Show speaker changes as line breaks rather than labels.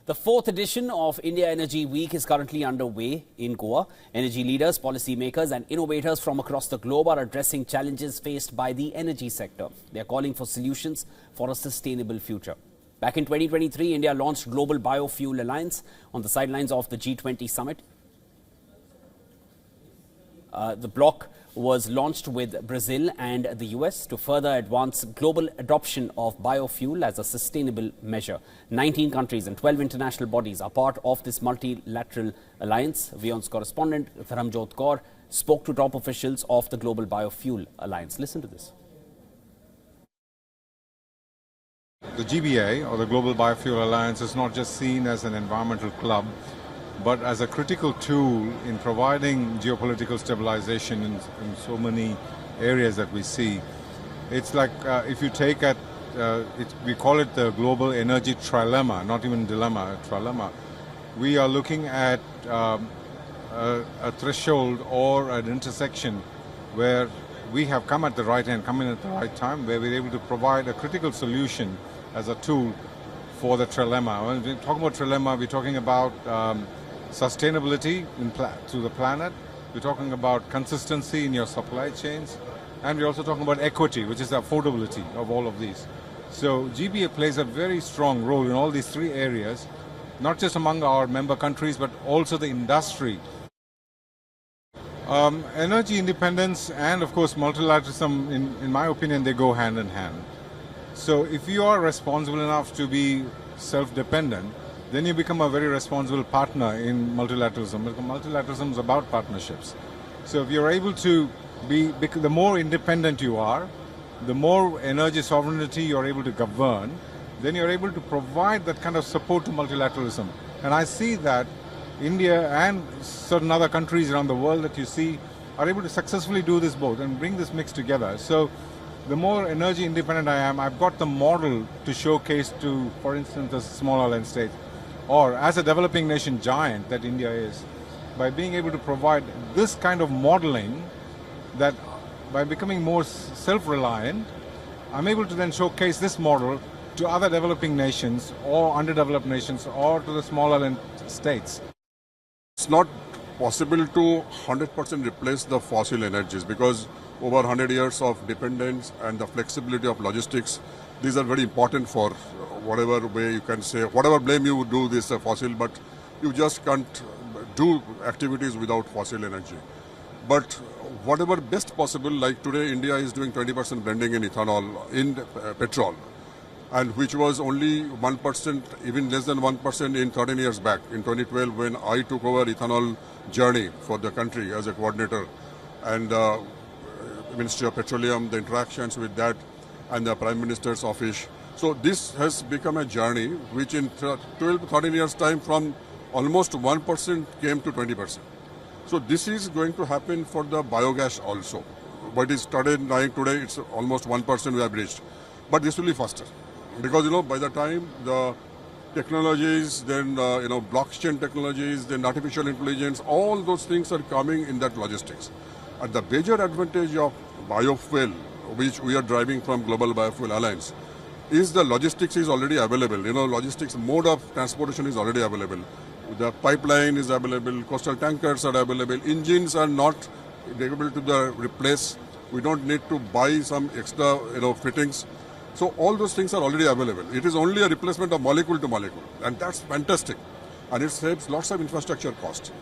The fourth edition of India Energy Week is currently underway in Goa. Energy leaders, policymakers and innovators from across the globe are addressing challenges faced by the energy sector. They are calling for solutions for a sustainable future. Back in 2023, India launched Global Biofuel Alliance on the sidelines of the G20 summit. The bloc was launched with Brazil and the US to further advance global adoption of biofuel as a sustainable measure. 19 countries and 12 international bodies are part of this multilateral alliance. WION's correspondent Dharamjot Kaur spoke to top officials of the Global Biofuel Alliance. Listen to this.
The GBA, or the Global Biofuel Alliance, is not just seen as an environmental club, but as a critical tool in providing geopolitical stabilization in so many areas that we see. It's like if you take at, we call it the global energy trilemma, not even dilemma, trilemma. We are looking at a threshold or an intersection where we have come at the right end, come in at the right time, where we're able to provide a critical solution as a tool for the trilemma. When we talk about trilemma, we're talking about sustainability to the planet, we're talking about consistency in your supply chains, and we're also talking about equity, which is the affordability of all of these. So GBA plays a very strong role in all these three areas, not just among our member countries, but also the industry. Energy independence and, of course, multilateralism, in my opinion, they go hand in hand. So if you are responsible enough to be self-dependent, then you become a very responsible partner in multilateralism. Because multilateralism is about partnerships. So if you're able to the more independent you are, the more energy sovereignty you're able to govern, then you're able to provide that kind of support to multilateralism. And I see that India and certain other countries around the world that you see are able to successfully do this both and bring this mix together. So the more energy independent I am, I've got the model to showcase to, for instance, the small island states, or as a developing nation giant that India is, by being able to provide this kind of modeling, that by becoming more self-reliant, I'm able to then showcase this model to other developing nations or underdeveloped nations or to the small island states.
It's not possible to 100% replace the fossil energies because over 100 years of dependence and the flexibility of logistics, these are very important for whatever way you can say, whatever blame you would do this fossil, but you just can't do activities without fossil energy. But whatever best possible, like today India is doing 20% blending in ethanol, in petrol, and which was only 1%, even less than 1% in 13 years back, in 2012 when I took over ethanol journey for the country as a coordinator, and Ministry of Petroleum, the interactions with that, and the Prime Minister's office. So this has become a journey which in 12, 13 years time from almost 1% came to 20%. So this is going to happen for the biogas also. What is started lying today, it's almost 1% we have reached. But this will be faster. Because, by the time the technologies, then, blockchain technologies, then artificial intelligence, all those things are coming in that logistics. And the major advantage of biofuel, which we are driving from Global Biofuel Alliance, is the logistics is already available. Logistics mode of transportation is already available. The pipeline is available, coastal tankers are available, engines are not able to replace. We don't need to buy some extra, fittings. So all those things are already available. It is only a replacement of molecule to molecule, and that's fantastic. And it saves lots of infrastructure cost.